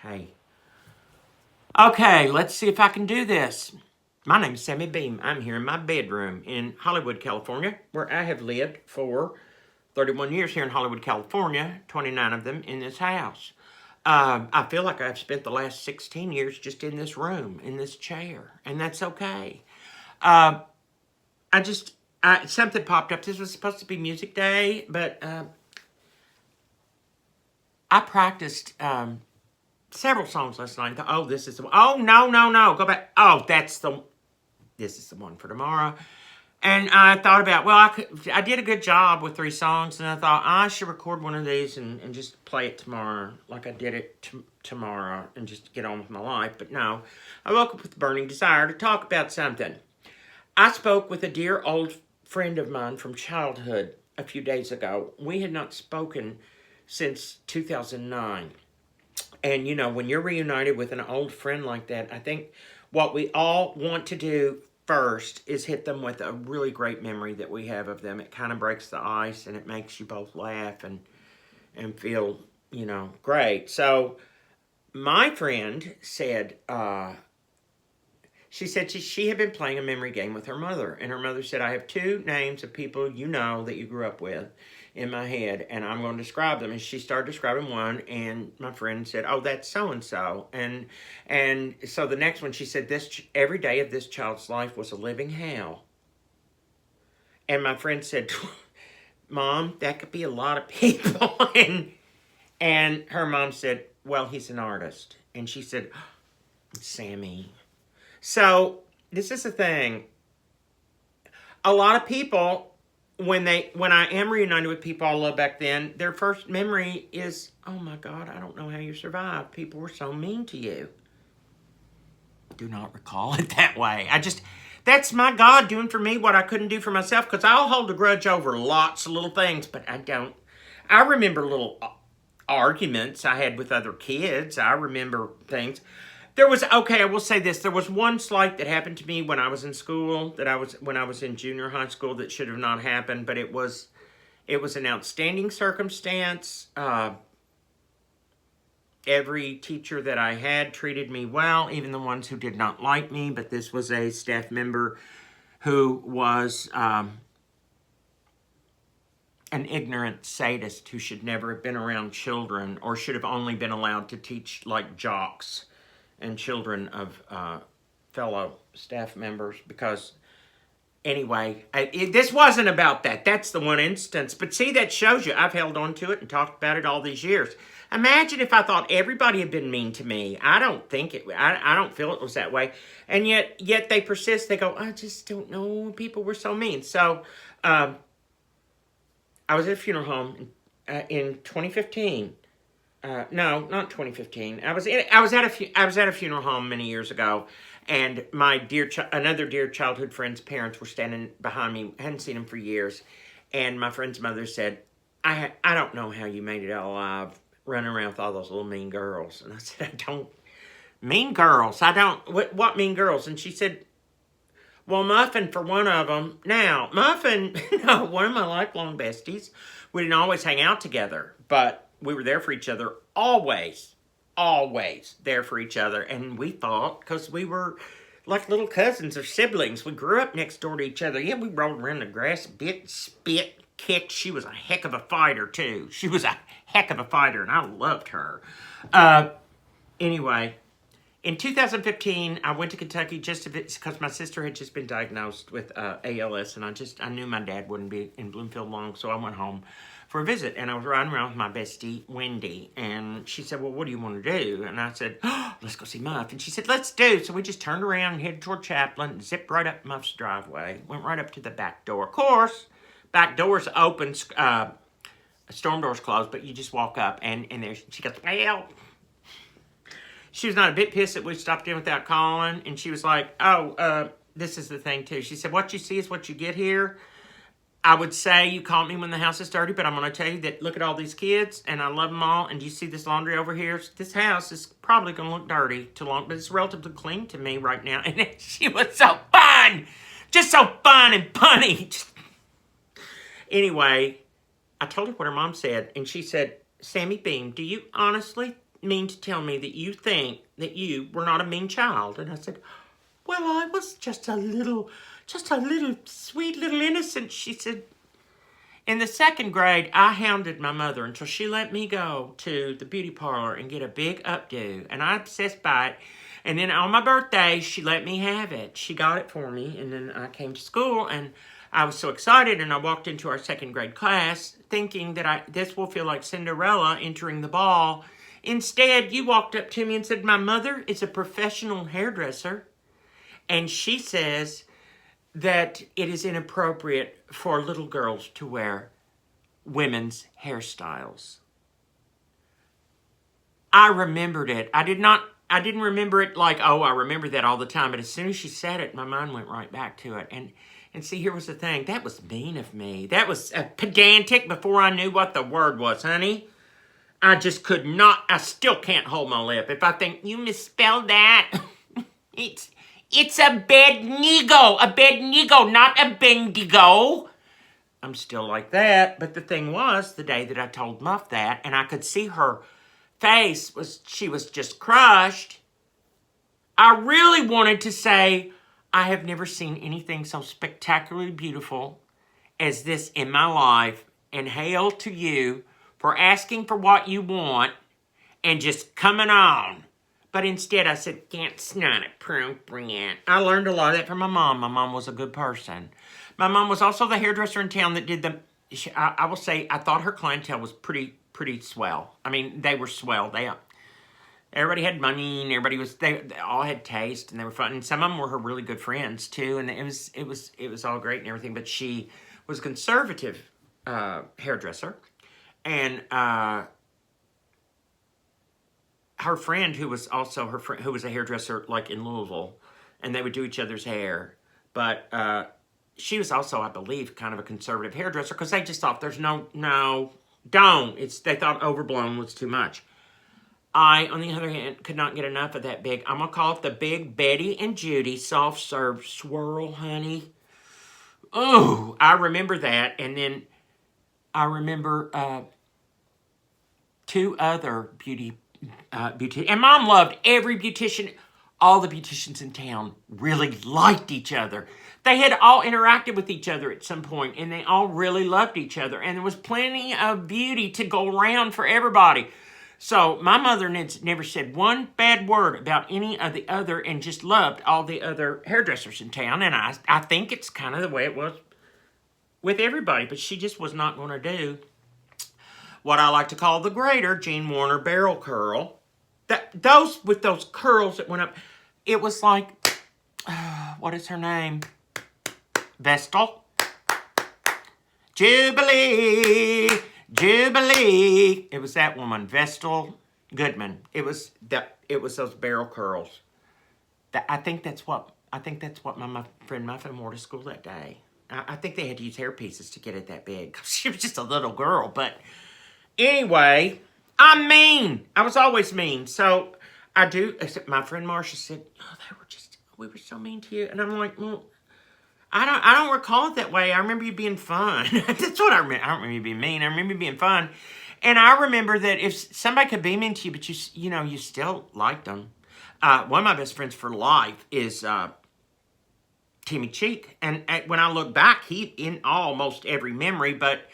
Hey. Okay, let's see if I can do this. My name is Sammy Beam. I'm here in my bedroom in Hollywood, California, where I have lived for 31 years here in Hollywood, California, 29 of them in this house. I feel like I've spent the last 16 years just in this room, in this chair, and that's okay. Uh, something popped up. This was supposed to be music day, but I practiced several songs last night. Oh, this is the one. Oh, no. Go back. Oh, this is the one for tomorrow. And I thought about, I did a good job with 3 songs, and I thought I should record one of these and just play it tomorrow, like I did it tomorrow, and just get on with my life. But no, I woke up with a burning desire to talk about something. I spoke with a dear old friend of mine from childhood a few days ago. We had not spoken since 2009. And, when you're reunited with an old friend like that, I think what we all want to do first is hit them with a really great memory that we have of them. It kind of breaks the ice, and it makes you both laugh and feel, great. So my friend said, she said she had been playing a memory game with her mother. And her mother said, I have 2 names of people that you grew up with in my head, and I'm going to describe them. And she started describing one, and my friend said, oh, that's so-and-so. And so the next one, she said, every day of this child's life was a living hell. And my friend said, Mom, that could be a lot of people. and her mom said, well, he's an artist. And she said, Sammy. So this is the thing. A lot of people, when I am reunited with people I love back then, their first memory is, oh my God, I don't know how you survived. People were so mean to you. Do not recall it that way. That's my God doing for me what I couldn't do for myself, because I'll hold a grudge over lots of little things, but I don't. I remember little arguments I had with other kids. I remember things. I will say this. There was one slight that happened to me when I was in school, when I was in junior high school, that should have not happened, but it was an outstanding circumstance. Every teacher that I had treated me well, even the ones who did not like me, but this was a staff member who was an ignorant sadist who should never have been around children, or should have only been allowed to teach like jocks and children of fellow staff members, because anyway, this wasn't about that. That's the one instance. But see, that shows you I've held on to it and talked about it all these years. Imagine if I thought everybody had been mean to me. I don't feel it was that way. And yet they persist. They go, I just don't know. People were so mean. So I was at a funeral home in 2015. No, not 2015. I was at a funeral home many years ago, and my another dear childhood friend's parents were standing behind me. I hadn't seen them for years, and my friend's mother said, "I don't know how you made it out alive, running around with all those little mean girls." And I said, "I don't mean girls. I don't. What mean girls?" And she said, well, Muffin for one of them. Now, Muffin, one of my lifelong besties. We didn't always hang out together, but we were there for each other always there for each other. And we thought, because we were like little cousins or siblings, we grew up next door to each other. Yeah, we rolled around the grass, bit, spit, kicked. She was a heck of a fighter, too. She was a heck of a fighter, and I loved her. Anyway, in 2015, I went to Kentucky just because my sister had just been diagnosed with ALS, and I knew my dad wouldn't be in Bloomfield long, so I went home for a visit, and I was riding around with my bestie, Wendy, and she said, well, what do you want to do? And I said, let's go see Muff. And she said, let's do. So we just turned around and headed toward Chaplin, zipped right up Muff's driveway, went right up to the back door. Of course, back door's open, storm door's closed, but you just walk up, and there she goes, well. She was not a bit pissed that we stopped in without calling, and she was like, this is the thing, too. She said, what you see is what you get here. I would say you caught me when the house is dirty, but I'm going to tell you that look at all these kids, and I love them all, and do you see this laundry over here? This house is probably going to look dirty too long, but it's relatively clean to me right now. And she was so fun! Just so fun and punny. Anyway, I told her what her mom said, and she said, Sammy Beam, do you honestly mean to tell me that you think that you were not a mean child? And I said, well, I was just a little sweet little innocent. She said, in the 2nd grade, I hounded my mother until she let me go to the beauty parlor and get a big updo. And I obsessed by it. And then on my birthday, she let me have it. She got it for me. And then I came to school and I was so excited. And I walked into our 2nd grade class thinking that this will feel like Cinderella entering the ball. Instead, you walked up to me and said, my mother is a professional hairdresser. And she says that it is inappropriate for little girls to wear women's hairstyles. I remembered it. I didn't remember it like, oh, I remember that all the time. But as soon as she said it, my mind went right back to it. And see, here was the thing. That was mean of me. That was pedantic before I knew what the word was, honey. I just could not, I still can't hold my lip. If I think, you misspelled that, it's a bednigo, not a bendigo. I'm still like that. But the thing was, the day that I told Muff that, and I could see her face, she was just crushed. I really wanted to say, I have never seen anything so spectacularly beautiful as this in my life. And hail to you for asking for what you want and just coming on. But instead I said, that's not appropriate. I learned a lot of that from my mom. My mom was a good person. My mom was also the hairdresser in town that did I will say, I thought her clientele was pretty swell. I mean, they were swell. Everybody had money and they all had taste and they were fun. And some of them were her really good friends too. And it was all great and everything. But she was a conservative hairdresser. And her friend, who was also who was a hairdresser, like in Louisville, and they would do each other's hair. But she was also, I believe, kind of a conservative hairdresser because they just thought there's no, don't. They thought overblown was too much. I, on the other hand, could not get enough of that big. I'm gonna call it the Big Betty and Judy soft serve swirl, honey. Oh, I remember that, and then I remember 2 other beauty, and Mom loved every beautician. All the beauticians in town really liked each other. They had all interacted with each other at some point, and they all really loved each other. And there was plenty of beauty to go around for everybody. So my mother never said one bad word about any of the other, and just loved all the other hairdressers in town. And I think it's kind of the way it was with everybody, but she just was not going to do what I like to call the greater Jean Warner barrel curl. Those with those curls that went up, it was like, what is her name? Vestal? Jubilee. It was that woman, Vestal Goodman. It was those barrel curls. I think that's what my friend Muffin wore to school that day. I think they had to use hair pieces to get it that big. She was just a little girl. But anyway, I'm mean. I was always mean. So I do. My friend Marcia said, "Oh, we were so mean to you." And I'm like, well, I don't recall it that way. I remember you being fun. That's what I remember. I don't remember you being mean. I remember you being fun. And I remember that if somebody could be mean to you, but you still liked them. One of my best friends for life is Timmy Cheek. And when I look back, he in almost every memory, but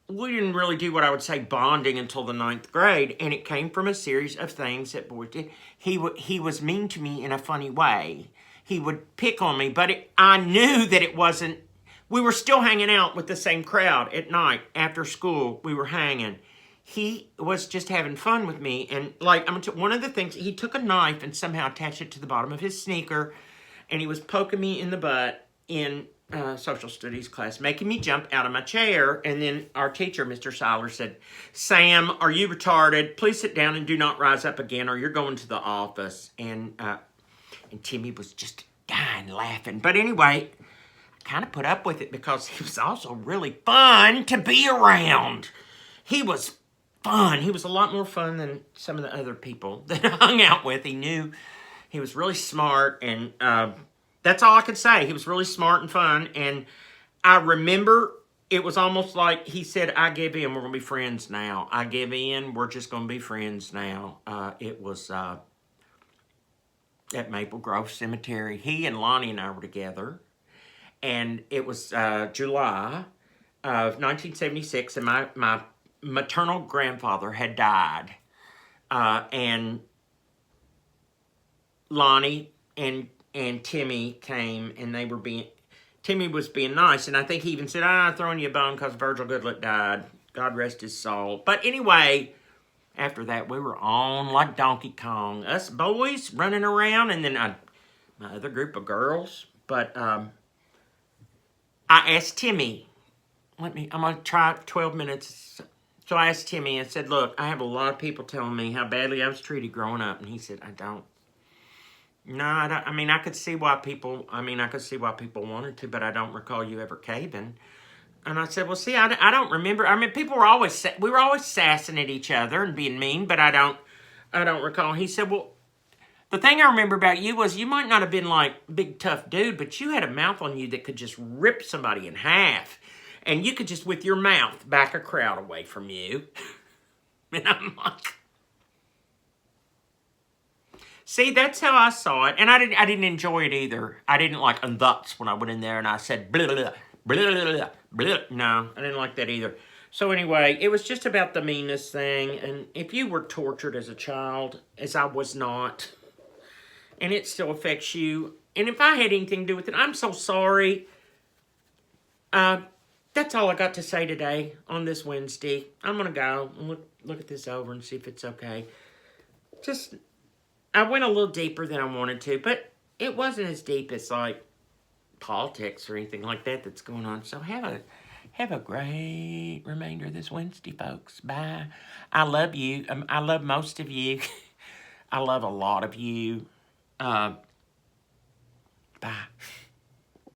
we didn't really do what I would say bonding until the 9th grade. And it came from a series of things that boys did. He was mean to me in a funny way. He would pick on me, but I knew that it wasn't. We were still hanging out with the same crowd at night after school. We were hanging. He was just having fun with me. And like, one of the things, he took a knife and somehow attached it to the bottom of his sneaker. And he was poking me in the butt in social studies class, making me jump out of my chair. And then our teacher, Mr. Seiler, said, "Sam, are you retarded? Please sit down and do not rise up again or you're going to the office." And Timmy was just dying laughing. But anyway, I kind of put up with it because he was also really fun to be around. He was fun. He was a lot more fun than some of the other people that I hung out with. He knew he was really smart, and that's all I could say. He was really smart and fun, and I remember it was almost like he said, I give in, we're going to be friends now. I give in, we're just going to be friends now. It was at Maple Grove Cemetery. He and Lonnie and I were together. And it was July of 1976, and my maternal grandfather had died. And Lonnie and Timmy came, and they were Timmy was being nice, and I think he even said, I'm throwing you a bone because Virgil Goodlet died. God rest his soul. But anyway, after that, we were on like Donkey Kong. Us boys running around, and then my other group of girls. But I asked Timmy, I'm going to try 12 minutes. So I asked Timmy and said, look, I have a lot of people telling me how badly I was treated growing up. And he said, I don't. No, I don't. I mean, I could see why people wanted to, but I don't recall you ever caving. And I said, well, see, I don't remember. I mean, we were always sassing at each other and being mean, but I don't recall. He said, well, the thing I remember about you was you might not have been like big tough dude, but you had a mouth on you that could just rip somebody in half. And you could just, with your mouth, back a crowd away from you. And I'm like, see, that's how I saw it. And I didn't enjoy it either. I didn't like, and that's when I went in there and I said, blah, blah, blah, blah, blah. No, I didn't like that either. So anyway, it was just about the meanness thing. And if you were tortured as a child, as I was not, and it still affects you, and if I had anything to do with it, I'm so sorry. That's all I got to say today on this Wednesday. I'm going to go and look at this over and see if it's okay. I went a little deeper than I wanted to, but it wasn't as deep as, like, politics or anything like that that's going on. So have a great remainder of this Wednesday, folks. Bye. I love you. I love most of you. I love a lot of you.